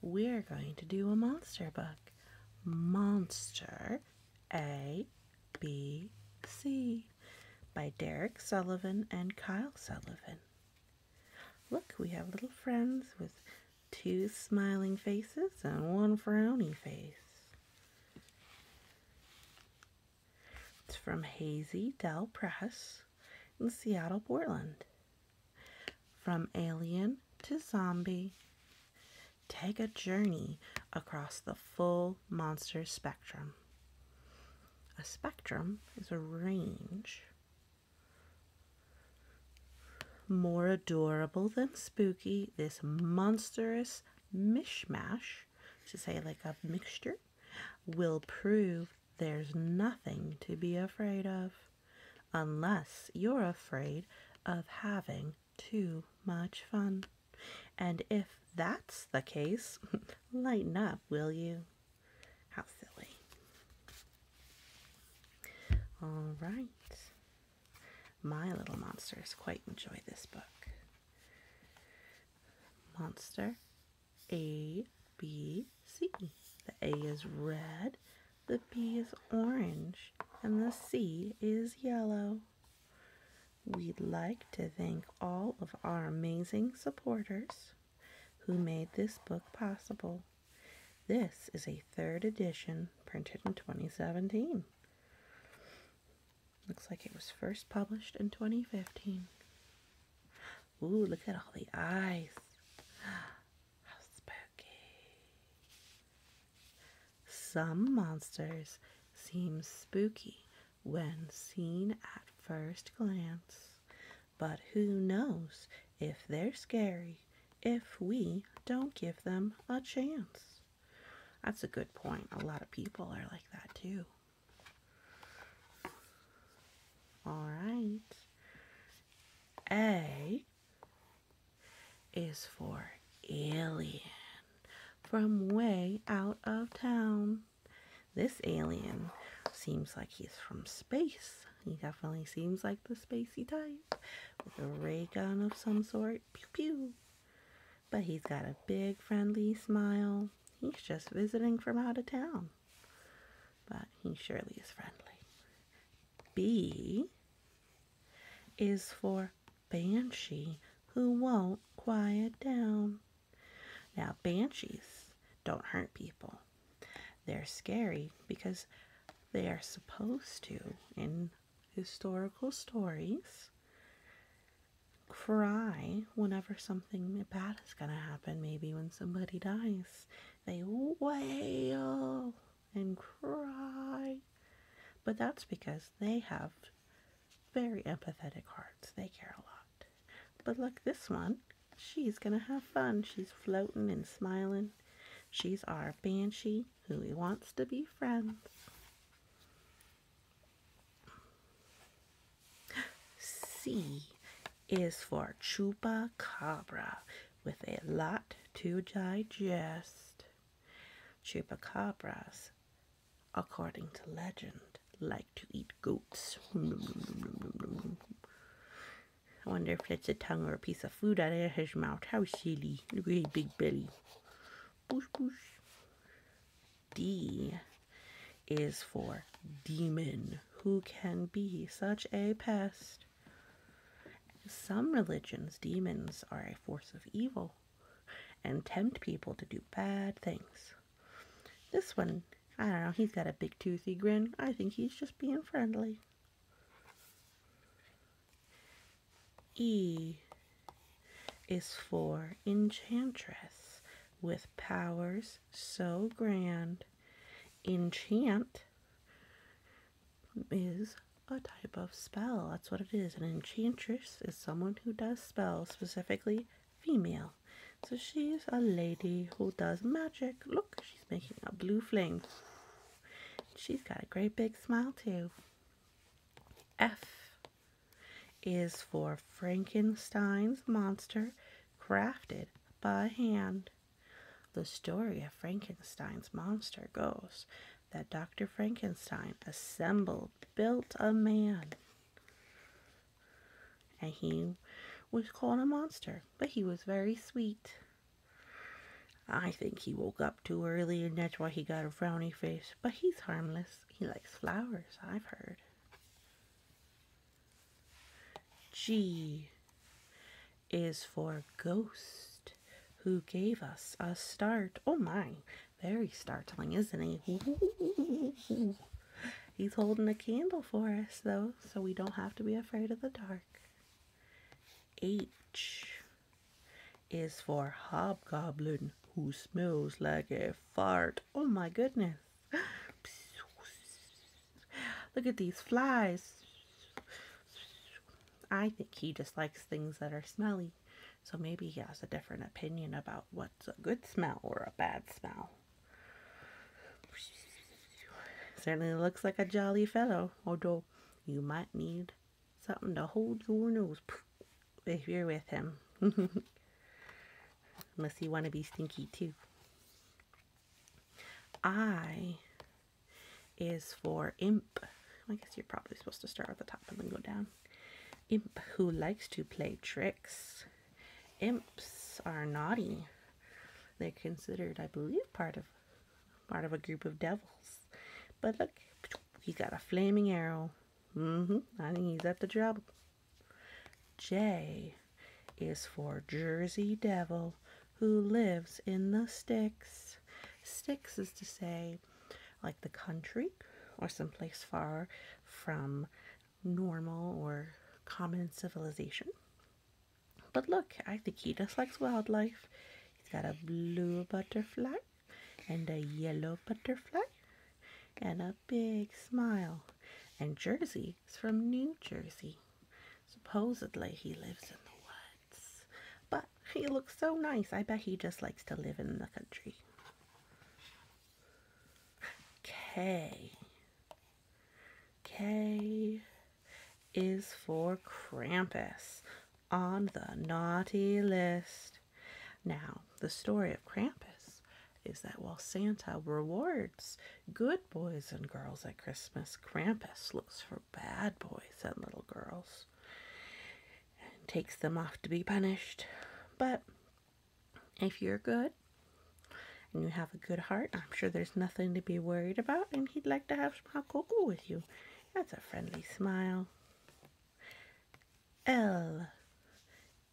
we're going to do a monster book. Monster A, B, C by Derek Sullivan and Kyle Sullivan. Look, we have little friends with 2 smiling faces and 1 frowny face. It's from Hazy Dell Press in Seattle, Portland. From alien to zombie, take a journey across the full monster spectrum. A spectrum is a range. More adorable than spooky, this monstrous mishmash, to say like a mixture, will prove there's nothing to be afraid of, unless you're afraid of having too much fun. And if that's the case, lighten up, will you? How silly. All right. My little monsters quite enjoy this book. Monster A, B, C. The A is red, the B is orange, and the C is yellow. We'd like to thank all of our amazing supporters who made this book possible. This is a 3rd edition printed in 2017. Looks like it was first published in 2015. Ooh, look at all the eyes. How spooky. Some monsters seem spooky when seen at first glance, but who knows if they're scary if we don't give them a chance. That's a good point. A lot of people are like that too. All right. A is for alien from way out of town. This alien seems like he's from space. He definitely seems like the spacey type with a ray gun of some sort. Pew pew. But he's got a big friendly smile. He's just visiting from out of town. But he surely is friendly. B is for banshee who won't quiet down. Now, banshees don't hurt people. They're scary because they are supposed to, in historical stories, cry whenever something bad is going to happen. Maybe when somebody dies, they wail and cry. But that's because they have very empathetic hearts. They care a lot. But look, this one, she's going to have fun. She's floating and smiling. She's our banshee who wants to be friends. C is for chupacabra with a lot to digest. Chupacabras, according to legend, like to eat goats. I wonder if it's a tongue or a piece of food out of his mouth. How silly. Look at his big belly. Boosh, boosh. D is for demon, who can be such a pest. In some religions, demons are a force of evil and tempt people to do bad things. This one, I don't know, he's got a big toothy grin. I think he's just being friendly. E is for enchantress with powers so grand. Enchant is a type of spell. That's what it is. An enchantress is someone who does spells, specifically female. So she's a lady who does magic. Look, she's making a blue flame. She's got a great big smile too. F is for Frankenstein's monster crafted by hand. The story of Frankenstein's monster goes that Dr. Frankenstein built a man. And he was called a monster, but he was very sweet. I think he woke up too early and that's why he got a frowny face. But he's harmless. He likes flowers, I've heard. G is for ghost, who gave us a start. Oh my, very startling, isn't he? He's holding a candle for us, though, so we don't have to be afraid of the dark. H is for hobgoblin, who smells like a fart. Oh my goodness. Look at these flies. I think he just likes things that are smelly. So maybe he has a different opinion about what's a good smell or a bad smell. Certainly looks like a jolly fellow, although you might need something to hold your nose if you're with him. Unless you want to be stinky too. I is for imp. I guess you're probably supposed to start at the top and then go down. Imp, who likes to play tricks. Imps are naughty. They're considered, I believe, part of a group of devils. But look, he's got a flaming arrow. I think he's up to trouble. J is for Jersey Devil, who lives in the sticks. Sticks is to say, like the country or someplace far from normal or common civilization. But look, I think he just likes wildlife. He's got a blue butterfly and a yellow butterfly and a big smile. And Jersey is from New Jersey. Supposedly he lives in the woods. But he looks so nice. I bet he just likes to live in the country. K. K is for Krampus, on the naughty list. Now, the story of Krampus is that while Santa rewards good boys and girls at Christmas, Krampus looks for bad boys and little girls and takes them off to be punished. But if you're good and you have a good heart, I'm sure there's nothing to be worried about, and he'd like to have some hot cocoa with you. That's a friendly smile. L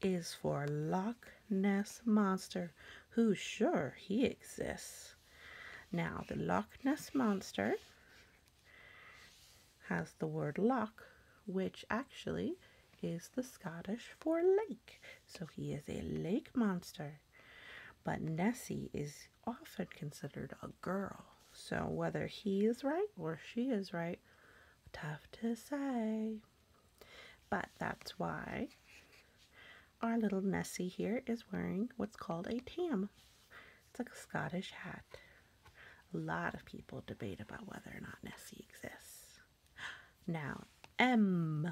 is for Loch Ness Monster, who's sure he exists. Now, the Loch Ness Monster has the word loch, which actually is the Scottish for lake. So he is a lake monster. But Nessie is often considered a girl. So whether he is right or she is right, tough to say. But that's why our little Nessie here is wearing what's called a tam. It's like a Scottish hat. A lot of people debate about whether or not Nessie exists. Now, M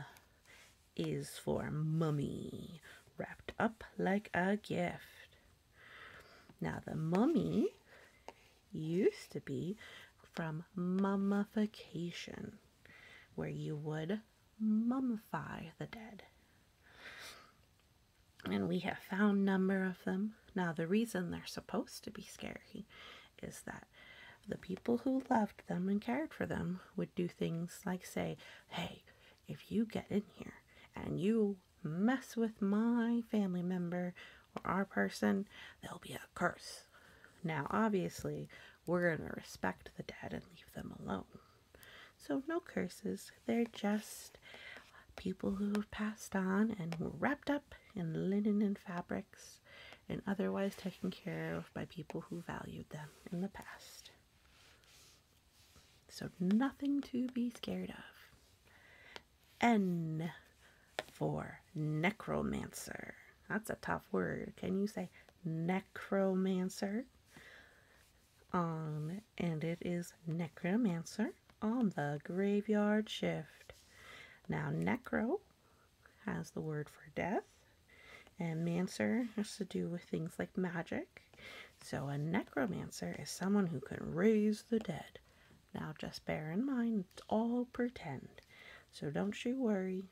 is for mummy, wrapped up like a gift. Now, the mummy used to be from mummification, where you would mummify the dead. And we have found a number of them. Now, the reason they're supposed to be scary is that the people who loved them and cared for them would do things like say, hey, if you get in here and you mess with my family member or our person, there'll be a curse. Now, obviously, we're going to respect the dead and leave them alone. So no curses. They're just people who have passed on and were wrapped up in linen and fabrics and otherwise taken care of by people who valued them in the past. So nothing to be scared of. N for necromancer. That's a tough word. Can you say necromancer? And it is necromancer on the graveyard shift. Now, necro has the word for death, and mancer has to do with things like magic. So a necromancer is someone who can raise the dead. Now, just bear in mind, it's all pretend. So don't you worry.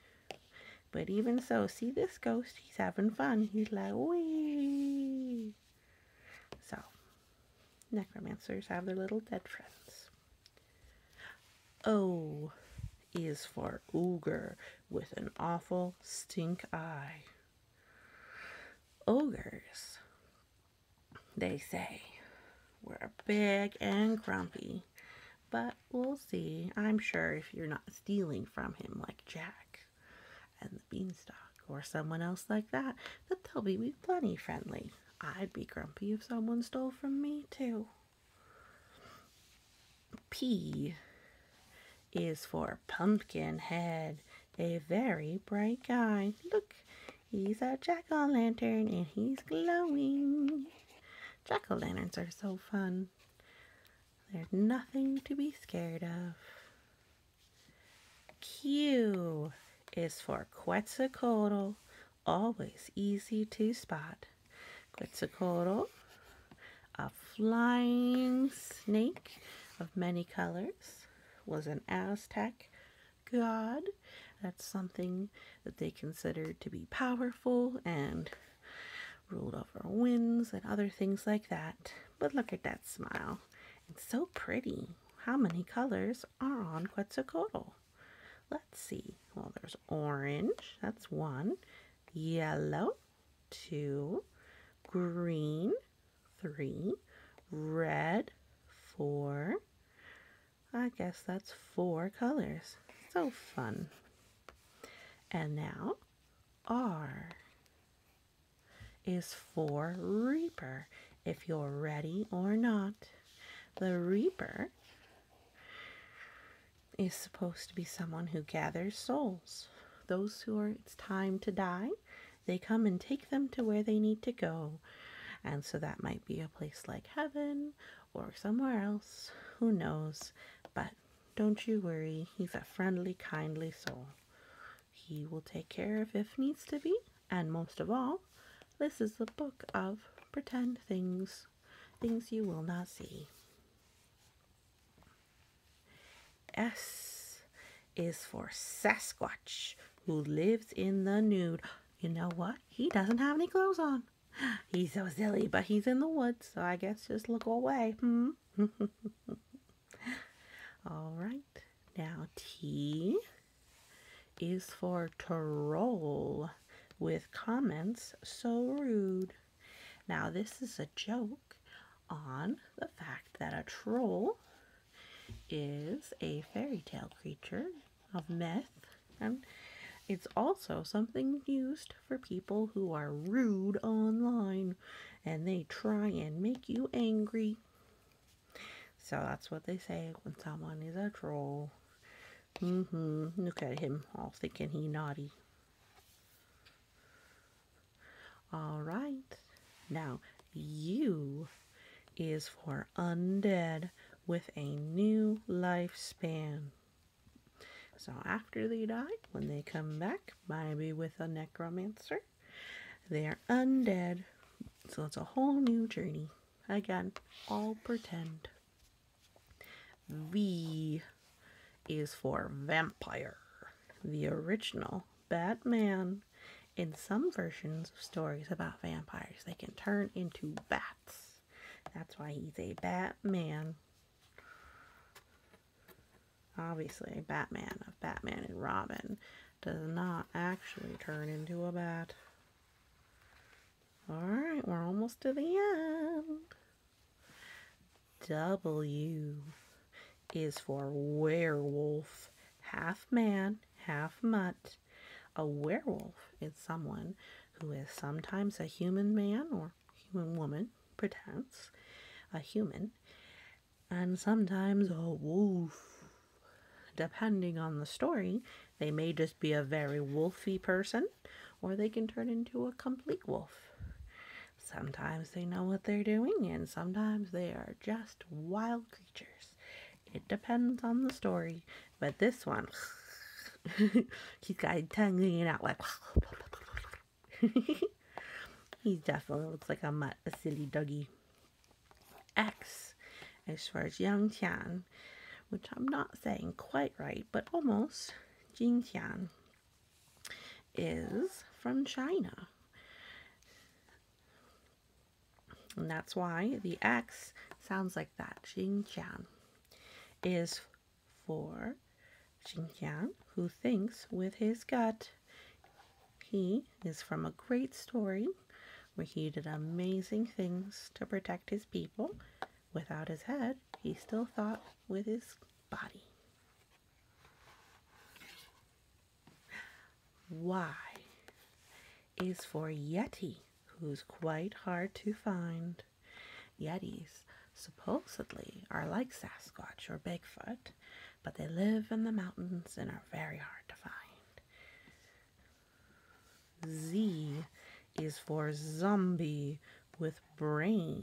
But even so, see this ghost? He's having fun. He's like, wee. So, Necromancers have their little dead friends. O is for ogre with an awful stink eye. Ogres, they say, were big and grumpy, but we'll see. I'm sure if you're not stealing from him like Jack and the Beanstalk or someone else like that they'll be plenty friendly. I'd be grumpy if someone stole from me too. P is for pumpkin head, a very bright guy. Look, he's a jack-o'-lantern and he's glowing. Jack-o'-lanterns are so fun. There's nothing to be scared of. Q is for Quetzalcoatl, always easy to spot. Quetzalcoatl, a flying snake of many colors, was an Aztec god. That's something that they considered to be powerful and ruled over winds and other things like that. But look at that smile. It's so pretty. How many colors are on Quetzalcoatl? Let's see. Well, there's orange. That's 1. Yellow. 2. Green. 3. Red. 4. I guess that's 4 colors. So fun. And now, R is for Reaper, if you're ready or not. The Reaper is supposed to be someone who gathers souls. Those who are, it's time to die, they come and take them to where they need to go. And so that might be a place like heaven or somewhere else. Who knows? But don't you worry, he's a friendly, kindly soul. He will take care of if needs to be. And most of all, this is the book of pretend things, things you will not see. S is for Sasquatch, who lives in the nude. You know what? He doesn't have any clothes on. He's so silly, but he's in the woods, so I guess just look away. All right. Now, T is for Troll, with comments so rude. Now, this is a joke on the fact that a troll is a fairy tale creature of myth, and it's also something used for people who are rude online and they try and make you angry. So that's what they say when someone is a troll. Look at him, all thinking he naughty. All right. Now, U is for undead with a new lifespan. So after they die, when they come back, maybe with a necromancer, they're undead. So it's a whole new journey. Again, all pretend. V is for vampire. The original Batman. In some versions of stories about vampires, they can turn into bats. That's why he's a Batman. Obviously, Batman of Batman and Robin does not actually turn into a bat. Alright, we're almost to the end. W is for werewolf. Half man, half mutt. A werewolf is someone who is sometimes a human man or human woman, pretends, a human, and sometimes a wolf. Depending on the story, they may just be a very wolfy person, or they can turn into a complete wolf. Sometimes they know what they're doing, and sometimes they are just wild creatures. It depends on the story, but this one, he's got his tongue hanging out like, he definitely looks like a mutt, a silly doggy. X, as far as Yang Tian, which I'm not saying quite right, but almost. Jing Tian is from China. And that's why the X sounds like that. Xinjiang is for Xinjiang, who thinks with his gut. He is from a great story where he did amazing things to protect his people. Without his head, he still thought with his body. Y is for Yeti, who's quite hard to find. Yetis supposedly are like Sasquatch or Bigfoot, but they live in the mountains and are very hard to find. Z is for zombie with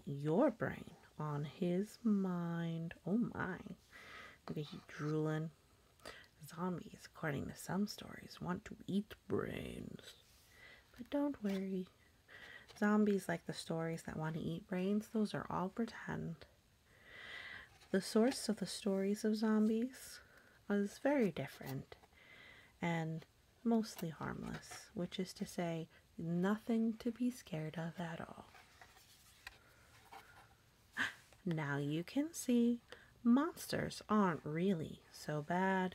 your brain on his mind. Oh my. Look at he drooling. Zombies, according to some stories, want to eat brains. But don't worry. Zombies like the stories that want to eat brains, those are all pretend. The source of the stories of zombies is very different and mostly harmless, which is to say, nothing to be scared of at all. Now you can see monsters aren't really so bad.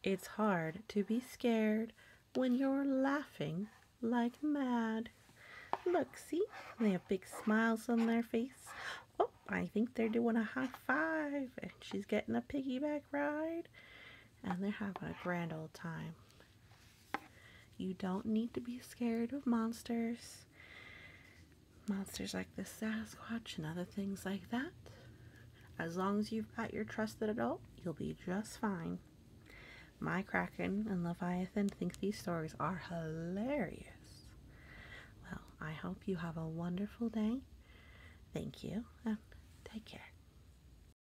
It's hard to be scared when you're laughing like mad. Look, see? They have big smiles on their face. Oh, I think they're doing a high five. And she's getting a piggyback ride. And they're having a grand old time. You don't need to be scared of monsters. Monsters like the Sasquatch and other things like that. As long as you've got your trusted adult, you'll be just fine. My Kraken and Leviathan think these stories are hilarious. Well, I hope you have a wonderful day. Thank you, and take care.